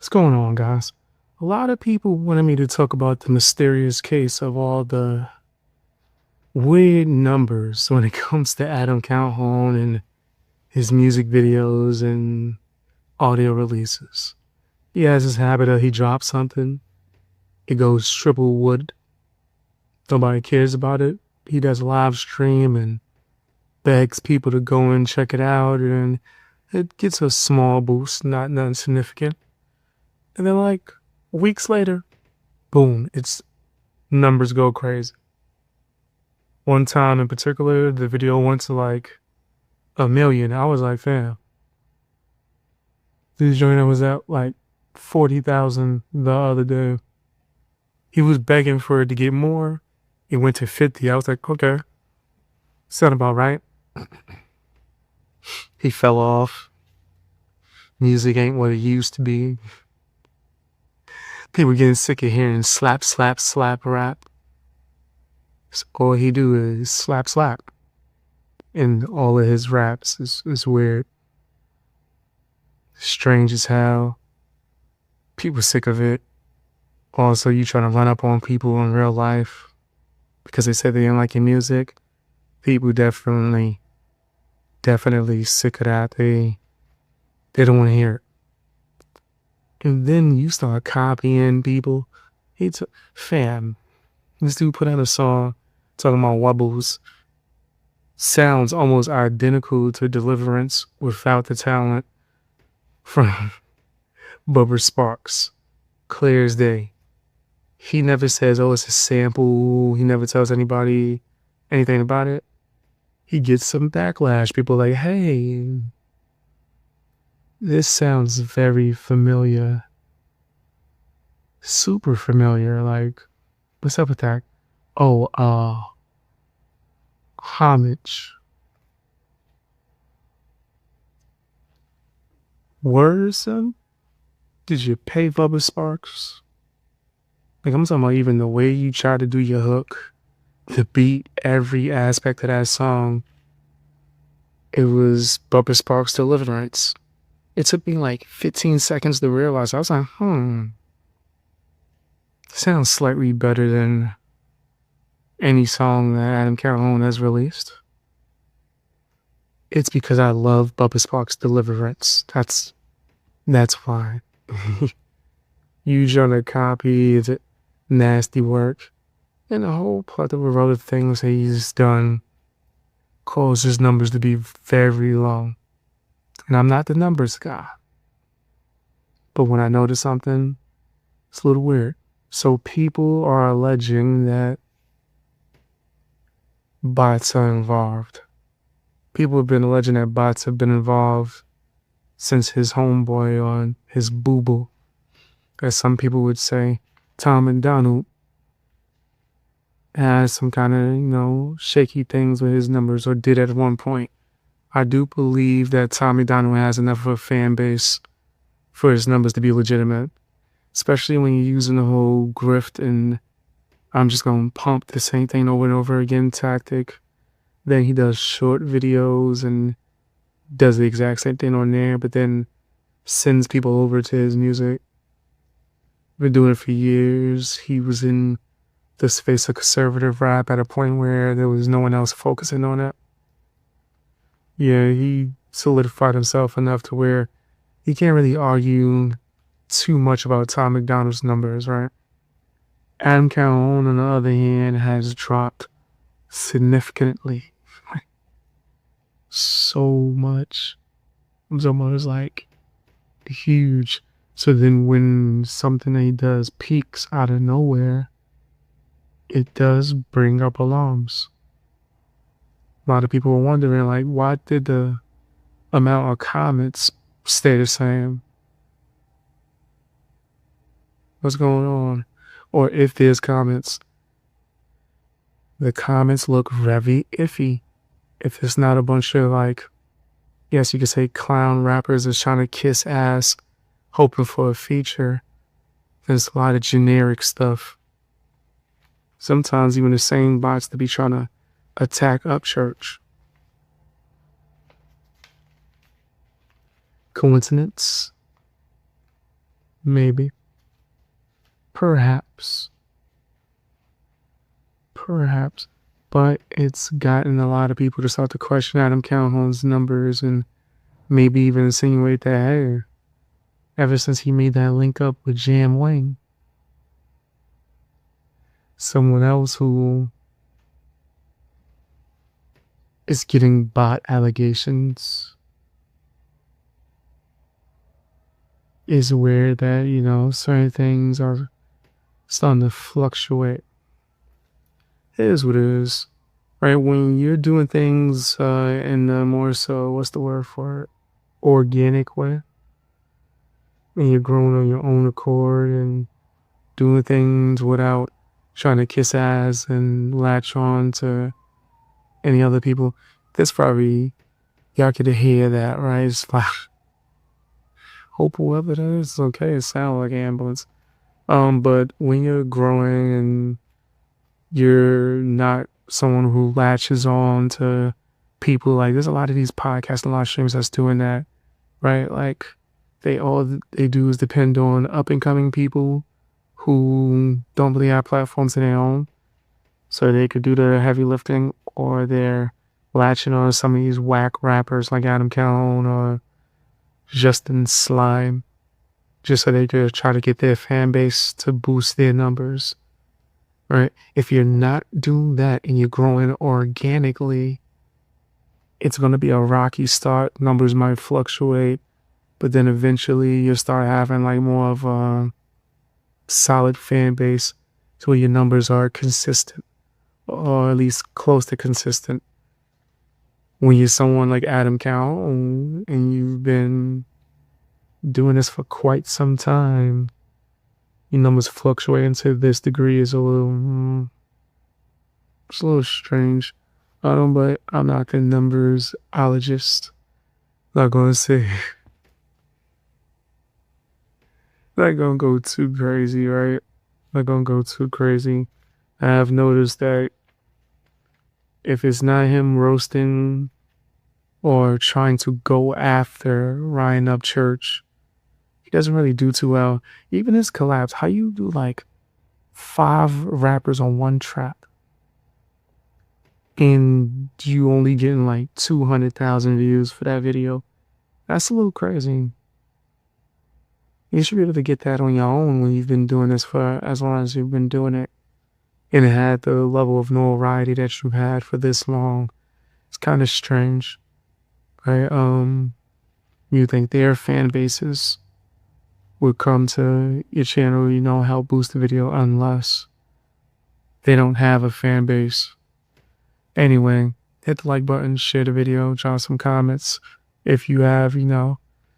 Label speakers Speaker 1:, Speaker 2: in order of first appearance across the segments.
Speaker 1: What's going on, guys? A lot of people wanted me to talk about the mysterious case of all the weird numbers when it comes to Adam Calhoun and his music videos and audio releases. He has this habit of he drops something, it goes triple wood. Nobody cares about it. He does a live stream and begs people to go and check it out, and it gets a small boost, not nothing significant. And then like weeks later, boom, its numbers go crazy. One time in particular, the video went to like 1 million. I was like, fam, this joint was at like 40,000 the other day. He was begging for it to get more. It went to 50. I was like, okay, sound about right. He fell off. Music ain't what it used to be. People getting sick of hearing slap, slap, slap rap. So all he do is slap, slap. And all of his raps is weird. Strange as hell. People sick of it. Also, you trying to run up on people in real life because they say they didn't like your music. People definitely sick of that. They don't want to hear it. And then you start copying people. Fam, this dude put out a song talking about wobbles. Sounds almost identical to Deliverance without the talent from Bubba Sparks. Clear as day. He never says, oh, it's a sample. He never tells anybody anything about it. He gets some backlash. People are like, hey, this sounds very familiar. Super familiar. Like, what's up with that? Oh, homage. Worrisome? Did you pay Bubba Sparks? Like, I'm talking about even the way you try to do your hook, the beat, every aspect of that song. It was Bubba Sparks' Deliverance. It took me like 15 seconds to realize. I was like, sounds slightly better than any song that Adam Calhoun has released. It's because I love Bubba Sparks' Deliverance. That's why. You trying to copy is it nasty work, and a whole plethora of other things that he's done cause his numbers to be very long. And I'm not the numbers guy, but when I notice something, it's a little weird. So people are alleging that bots are involved. People have been alleging that bots have been involved since his homeboy on his boo-boo, as some people would say, Tom and Donald, has some kind of, shaky things with his numbers, or did at one point. I do believe that Tommy Donald has enough of a fan base for his numbers to be legitimate, especially when you're using the whole grift and I'm just going to pump the same thing over and over again tactic. Then he does short videos and does the exact same thing on there, but then sends people over to his music. Been doing it for years. He was in the space of conservative rap at a point where there was no one else focusing on it. Yeah, he solidified himself enough to where he can't really argue too much about Tom McDonald's numbers, right? Adam Calhoun, on the other hand, has dropped significantly. So much. It's almost like huge. So then when something that he does peaks out of nowhere, it does bring up alarms. A lot of people were wondering, like, why did the amount of comments stay the same? What's going on? Or if there's comments, the comments look very iffy. If it's not a bunch of, like, yes, you could say clown rappers is trying to kiss ass, hoping for a feature, there's a lot of generic stuff. Sometimes even the same bots to be trying to attack Upchurch. Coincidence? Maybe. Perhaps. Perhaps. But it's gotten a lot of people to start to question Adam Calhoun's numbers and maybe even insinuate that, hey, ever since he made that link up with Jam Wang, someone else who is getting bot allegations is aware that, certain things are starting to fluctuate. It is what it is. Right? When you're doing things in the more so, what's the word for it? Organic way, and you're growing on your own accord and doing things without trying to kiss ass and latch on to any other people. That's probably, y'all could hear that, right? It's like, hope whoever that is, okay, it sounds like ambulance. But when you're growing and you're not someone who latches on to people, like there's a lot of these podcasts, a lot of streamers that's doing that, right? Like all they do is depend on up and coming people who don't really have platforms of their own, so they could do the heavy lifting, or they're latching on some of these whack rappers like Adam Calhoun or Justin Slime, just so they could try to get their fan base to boost their numbers. Right? If you're not doing that and you're growing organically, it's going to be a rocky start. Numbers might fluctuate, but then eventually you'll start having like more of a solid fan base to where your numbers are consistent, or at least close to consistent. When you're someone like Adam Calhoun and you've been doing this for quite some time, your numbers fluctuating to this degree is it's a little strange. But I'm not a numbersologist. Not gonna say, not gonna go too crazy, right? Not gonna go too crazy. I have noticed that if it's not him roasting or trying to go after Ryan Upchurch, he doesn't really do too well. Even his collabs, how you do like 5 rappers on one track and you only getting like 200,000 views for that video? That's a little crazy. You should be able to get that on your own when you've been doing this for as long as you've been doing it, and it had the level of notoriety that you've had for this long. It's kind of strange, right? You think their fan bases would come to your channel, help boost the video, unless they don't have a fan base. Anyway, hit the like button, share the video, drop some comments. If you have,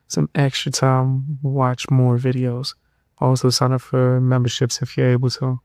Speaker 1: some extra time, watch more videos. Also sign up for memberships if you're able to.